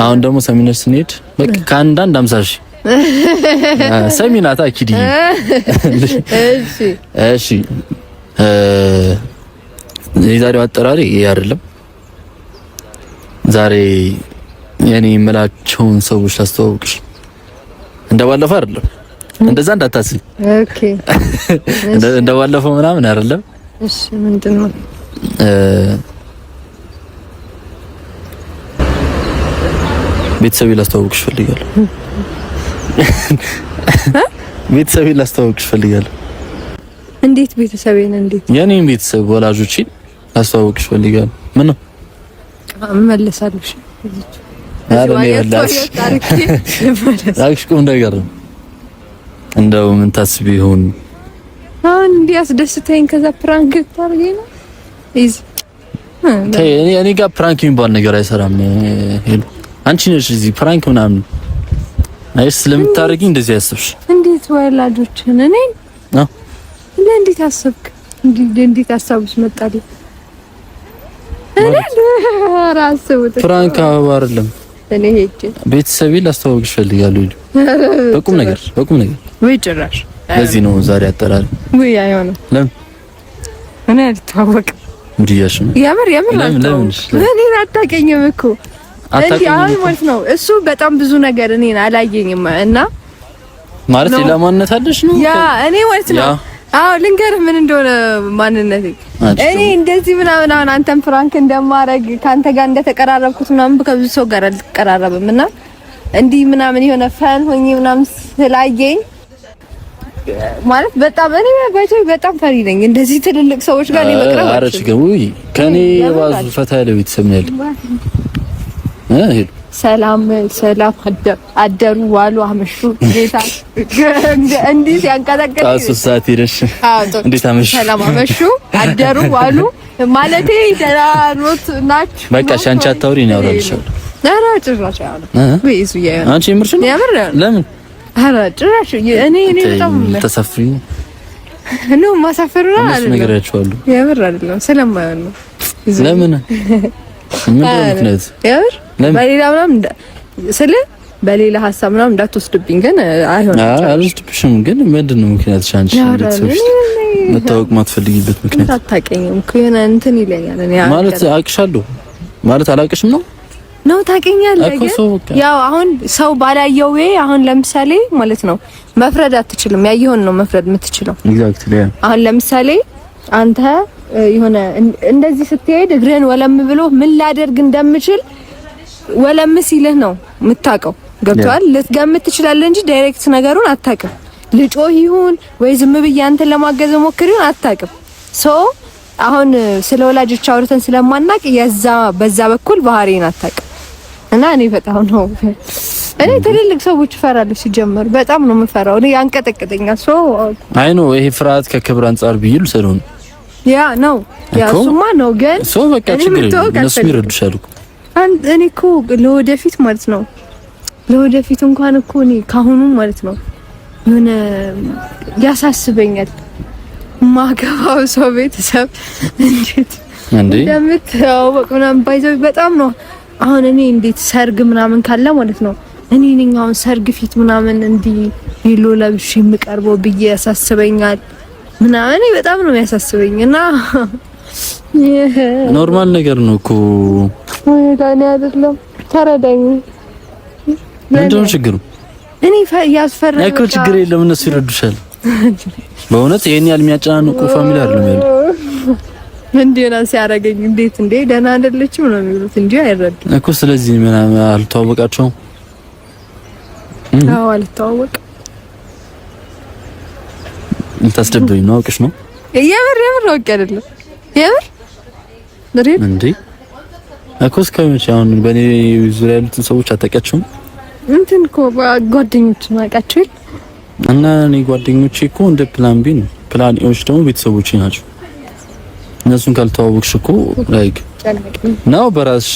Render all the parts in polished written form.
አሁን ደግሞ ሰሚነሽ ስንሄድ በቃ ከአንዳንድ 50 ሺህ ሰሚናታ አኪዲ እሺ የዛሬው አጠራሪ ይሄ አይደለም። ዛሬ የኔ የምላቸውን ሰዎች ላስተዋውቅሽ። እንደባለፈው አይደለም፣ እንደዛ እንዳታስቢ። ኦኬ እንደባለፈው ምናምን አይደለም። እሺ ምንድነው? ቤተሰቤ ላስተዋውቅሽ ፈልጋለሁ። ቤተሰቤ ላስተዋውቅሽ ፈልጋለሁ። እንዴት ቤተሰቤን? እንዴት የኔን ቤተሰብ ወላጆቼን ላስተዋውቅሽ ፈልጋለሁ። ምን ነው መለሳለሽ? አረኔ ወላጅ ታሪክ ቁም ነገር ነው። እንደው ምን ታስቢ ይሆን አሁን እንዲያስደስተኝ ከዛ ፕራንክ ታርጌ ነው ኢዝ እኔ ጋር ፕራንክ የሚባል ነገር አይሰራም። ሄሎ አንቺ ነሽ እዚህ ፕራንክ ምናምን አይስ ስለምታረጊ እንደዚህ ያስብሽ። እንዴት ወላጆችን እኔ ነው እንዴት አሰብክ? እንዴት አሳብሽ መጣልኝ? እኔ ራስውት ፕራንክ አይደለም። እኔ ሄጄ ቤተሰቤን ላስተዋውቅሽ ፈልጋለሁ። በቁም ነገር ወይ ጭራሽ ለዚህ ነው ዛሬ አጠራሪ ወይ አይሆንም። ለምን እኔ አልተዋወቅም እንዲያሽ ነው የምር ለምን እኔ አታውቀኝም እኮ እንዴ? አሁን ማለት ነው እሱ በጣም ብዙ ነገር እኔን አላየኝም እና ማለት ለማንነት አለሽ ነው ያ እኔ ማለት ነው አዎ ልንገርህ ምን እንደሆነ ማንነቴ እኔ እንደዚህ ምናምን አሁን አንተን ፍራንክ እንደማረግ ካንተ ጋር እንደተቀራረብኩት ምናምን ከብዙ ሰው ጋር አልተቀራረብም እና እንዲህ ምናምን የሆነ ፈን ሆኜ ምናምን ስላየኝ ማለት በጣም እኔ በጣም ፈሪ ነኝ እንደዚህ ትልልቅ ሰዎች ጋር እኔ መቅረብ አረች ገውይ ከኔ ባዙ ፈታ ያለ ቤተሰብ ነው ያለው። ሰላም አደሩ ዋሉ አመሹ ጌታ እንዲህ ሲያንቀጠቀጥ አሱሳት ይረሽ እንዴት አመሹ ሰላም አመሹ አደሩ ዋሉ ማለቴ ተራሮት ናች። በቃ ሻንቻ አታውሪ ነው ያወራልሻል። ኧረ ጭራሽ ወይ እሱ ያየው አንቺ ምርሽ ነው ያምር ለምን? ኧረ ጭራሽ እኔ በጣም ተሰፍሪ ነው ማሳፈሩና አይደለም ነገራችኋለሁ። ያምር አይደለም ስለማይሆን ነው። ለምን ምን ምክንያት ያምር በሌላ ምናምን ስለ በሌላ ሀሳብ ምናምን እንዳትወስድብኝ ግን አይሆንም። አልወስድብሽም ግን ምንድነው ምክንያት ሻንቺ ቤተሰብሽ መታወቅ ማትፈልጊበት ምክንያት? አታውቀኝም እኮ የሆነ እንትን ይለኛል። እኔ ማለት አውቅሻለሁ ማለት አላውቅሽም ነው ታውቀኛለህ። ያው አሁን ሰው ባላየው አሁን ለምሳሌ ማለት ነው መፍረድ አትችልም። ያየውን ነው መፍረድ የምትችለው። ኤግዛክትሊ አሁን ለምሳሌ አንተ የሆነ እንደዚህ ስትሄድ እግርህን ወለም ብሎ ምን ላደርግ እንደምችል ወለም ሲልህ ነው የምታውቀው። ገብቶሃል? ልትገምት ትችላለህ እንጂ ዳይሬክት ነገሩን አታውቅም። ልጮህ ይሁን ወይ ዝም ብዬ አንተን ለማገዝ ሞክር ይሁን አታውቅም። ሶ አሁን ስለ ወላጆች አውርተን ስለማናቅ በዛ በኩል ባህሪን አታውቅም። እና እኔ በጣም ነው እኔ ትልልቅ ሰዎች እፈራለሁ። ሲጀመር በጣም ነው የምፈራው። እኔ ያንቀጠቅጠኛል። ሶ አይ ነው ይሄ ፍርሃት ከክብር አንፃር ቢይል ስለሆነ ያ ነው ያ ሱማ ነው ግን ሶ በቃ ችግር የለም እነሱ ይረዱሻል እኮ እኔ እኮ ለወደፊት ማለት ነው ለወደፊት እንኳን እኮ እኔ ካሁኑ ማለት ነው የሆነ ያሳስበኛል ማገባው ሰው ቤተሰብ እንዴት እንደምትተዋወቅ ምናምን ባይዘው በጣም ነው። አሁን እኔ እንዴት ሰርግ ምናምን ካለ ማለት ነው እኔ ነኝ አሁን ሰርግ ፊት ምናምን እንዲህ ሄሎ ለብሽ የምቀርበው ብዬ ያሳስበኛል ምናምን እኔ በጣም ነው የሚያሳስበኝ እና ኖርማል ነገር ነው እኮ ታኔ አይደለም ተረዳኝ። ምንድነው ችግሩ? እኔ ያስፈራኝ እኮ ችግር የለም እነሱ ይረዱሻል። በእውነት ይሄን ያህል የሚያጨናንቁ ፋሚሊ አይደለም ያለው። እንዴና ሲያረጋኝ እንዴት እንዴ ደህና አይደለችም ነው የሚሉት እንጂ አይረዱም እኮ። ስለዚህ ምናምን አልተዋወቃቸውም። አዎ አልተዋወቅ እንታስደብኝ ነው አውቅሽ ነው የምር አውቄ አይደለም የምር ድሬ እንዴ እኮ እስከመቼ አሁን በኔ ዙሪያ ያሉትን ሰዎች አታውቂያቸውም? እንትን እኮ ጓደኞች ማውቃቸው እና እኔ ጓደኞቼ እኮ እንደ ፕላን ቢ ነው። ፕላን ኤዎች ደግሞ ቤተሰቦቼ ናቸው። እነሱን ካልተዋወቅሽ እኮ ላይክ ነው በራስሽ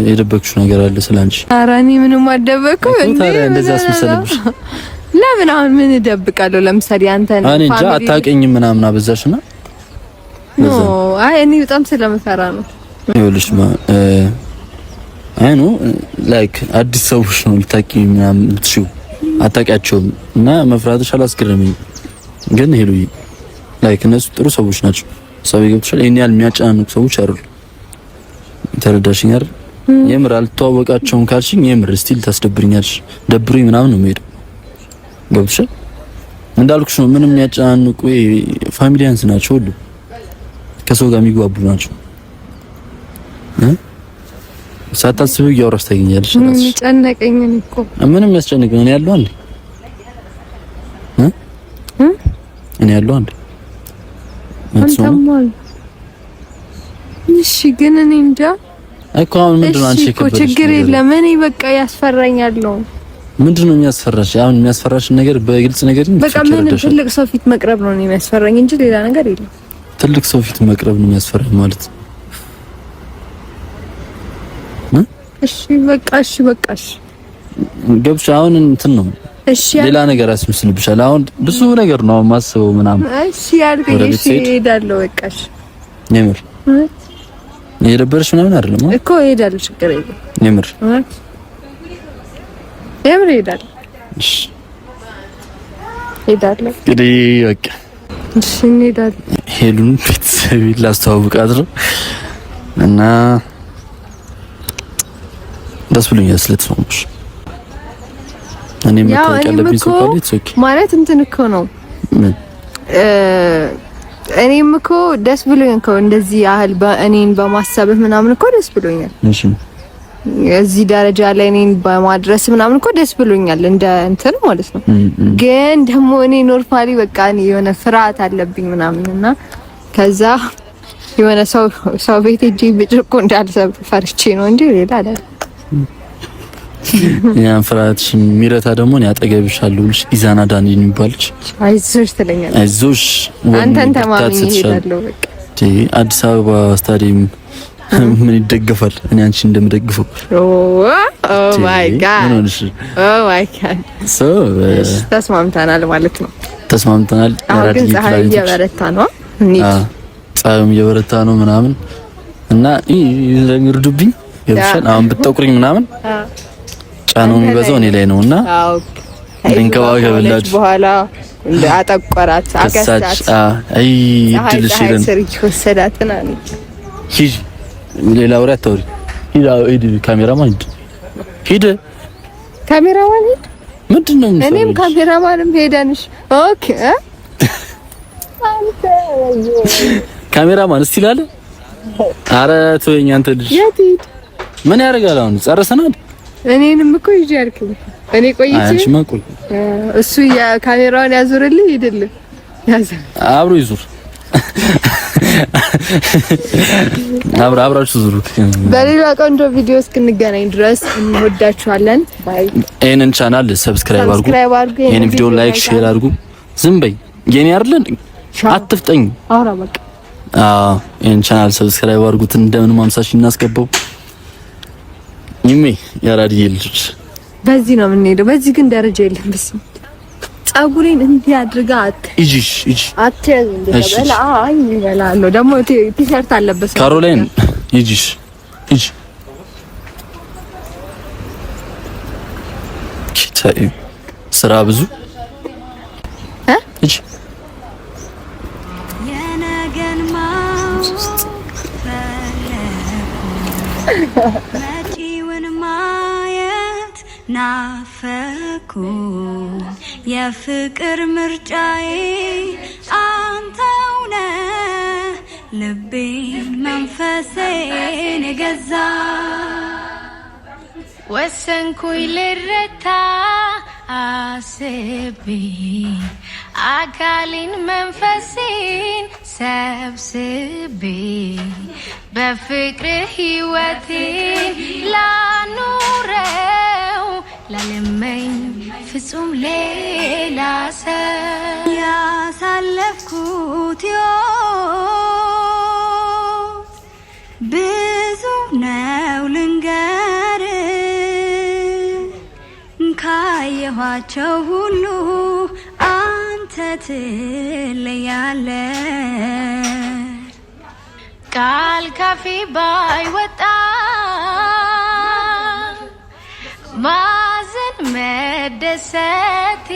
የደበቅሽው ነገር አለ ስላንቺ። ኧረ እኔ ምንም አልደበቅኩም እንዴ እንደዛ አስመሰለብሽ። ለምን አሁን ምን እደብቃለሁ? ለምሳሌ አንተን እኔ እንጃ አታውቂኝም ምናምን አበዛሽና አይ እኔ በጣም ስለምፈራ ነው። ይኸውልሽ አይ ኖ ላይክ አዲስ ሰዎች ነው ልታቂ ምናምን ብትሽው አታውቂያቸውም እና መፍራትሽ አላስገረመኝም። ግን ሄሉዬ ላይክ እነሱ ጥሩ ሰዎች ናቸው። ሰው ይገብሻል። እኔ ያል የሚያጫንቁ ሰዎች አይደሉም። ተረዳሽኝ አይደል? የምር አልተዋወቃቸውም ካልሽኝ የምር ስቲል ታስደብርኛለሽ። ደብሩኝ ምናምን ነው የምሄደው። ገብቶሻል? እንዳልኩሽ ነው። ምንም የሚያጫንቁ ፋሚሊያንስ ናቸው። ሁሉ ከሰው ጋር የሚግባቡ ናቸው። ሳታስቢው እያወራሽ ታገኛለሽ። ምንም ጨነቀኝ እኮ ምንም ያስጨንቀኝ እኔ ያለው አንዴ እኔ ያለው አንዴ አንተማል። እሺ ግን እኔ እንጃ እኮ አሁን ምንድነው አንቺ ከበደሽ? ችግር የለም እኔ በቃ ያስፈራኛል ነው። ምንድነው የሚያስፈራሽ? አሁን የሚያስፈራሽ ነገር በግልጽ ነገር ነው። በቃ ምን ትልቅ ሰው ፊት መቅረብ ነው የሚያስፈራኝ እንጂ ሌላ ነገር የለም። ትልቅ ሰው ፊት መቅረብ ነው የሚያስፈራኝ ማለት ነው። እሺ በቃሽ ገብሽ። አሁን እንትን ነው እሺ ሌላ ነገር አስመስልብሻል። አሁን ብዙ ነገር ነው ማስበው ምናምን። እሺ ያልከኝ እሺ እሄዳለሁ በቃሽ። የምር የደበረሽ ምናምን አይደለም እኮ እሄዳለሁ፣ ችግር የለም። የምር እሄዳለሁ። እሺ እሄዳለሁ እንግዲህ በቃ እሺ እንሄዳለን። ሄሉን ቤተሰብ ላስተዋውቃት ነው እና ደስ ብሎኛል ስለተሰማሽ። እኔም ተቀለብኝ ሶካሊት ሶኪ ማለት እንትን እኮ ነው። እኔም እኮ ደስ ብሎኛል እኮ እንደዚህ ያህል እኔን በማሰብህ ምናምን እኮ ደስ ብሎኛል። እሺ እዚህ ደረጃ ላይ እኔን በማድረስ ምናምን እኮ ደስ ብሎኛል፣ እንደ እንትን ማለት ነው። ግን ደግሞ እኔ ኖርማሊ በቃ እኔ የሆነ ፍርሃት አለብኝ ምናምንና ከዛ የሆነ ሰው ቤት ሄጄ ብጭቆ እንዳልሰብ ፈርቼ ነው እንጂ ሌላ አይደለም። ያን ፍርሃትሽ የሚረታ ደግሞ እኔ አጠገብሻለሁ ልሽ ኢዛና ዳኒ የሚባልሽ አይዞሽ ትለኛለህ። አይዞሽ አንተን ተማምኜ እሄዳለሁ በቃ። አዲስ አበባ ስታዲየም ምን ይደገፋል? እኔ አንቺ እንደምደግፈው። ኦ ማይ ጋድ ሶ ተስማምተናል ማለት ነው። ተስማምተናል። ግን ፀሐይ እየበረታ ነው። ፀሐይም እየበረታ ነው ምናምን እና ይረዱብኝ ይብሻል። አሁን ብትጠቁሪኝ ምናምን ጫናው የሚበዛው እኔ ላይ ነውና እንከባከብላችሁ በኋላ እንደ አጠቆራት አገሳች። አይ እድልሽ ይለን ወሰዳትና ሂጂ፣ ሌላ ወሬ አታውሪ። ሂድ ካሜራማን ሂድ፣ ካሜራማን ሂድ። ምንድነው የምትሰራው? እኔም ካሜራማንም ሄደንሽ። ኦኬ ካሜራማን እስቲ ላለ ኧረ ተወኝ አንተ ልጅ። ምን ያደርጋል አሁን? ጨርሰናል። እኔንም እኮ ይዤ አልኩኝ። እኔ ቆይቼ አንቺ ማቆይ እሱ ካሜራውን ያዙርልኝ ይድልኝ ያዘ አብሮ ይዙር አብራችሁ ዙሩት። በሌላ ቆንጆ ቪዲዮ እስክንገናኝ ድረስ እንወዳችኋለን። ባይ። ይሄንን ቻናል ሰብስክራይብ አድርጉ። ይሄን ቪዲዮ ላይክ ሼር አድርጉ። ዝም በይ የኔ አይደለን አትፍጠኝ። አውራ በቃ ይሄን ቻናል ሰብስክራይብ አድርጉት። እንደምን ማምሳሽ እናስገባው ይሜ ያራዲዬ ልጅ በዚህ ነው የምንሄደው። በዚህ ግን ደረጃ የለም። በስም ጸጉሬን እንዲህ አድርጋ እጂ አትያዝ እንደበላ አይ ይበላል። ደግሞ ቲሸርት አለበት ካሮላይን እጂ ኪታይ ስራ ብዙ እጂ የነገን መጪውን ማየት ናፈኩ የፍቅር ምርጫዬ አንተው ነህ ልቤን መንፈሴን የገዛ ወሰንኩኝ ልረታ አስቤ አካሌን መንፈሴን ሰብስቤ በፍቅር ሕይወቴን ላኑረው ላለመኝ ፍጹም ሌላ ሰው ያሳለፍኩት ሕይወት ብዙ ነው ልንገር ካየኋቸው ሁሉ አንተ ትለያለህ ቃል ካፌ ባይወጣ ማዘን መደሰቴ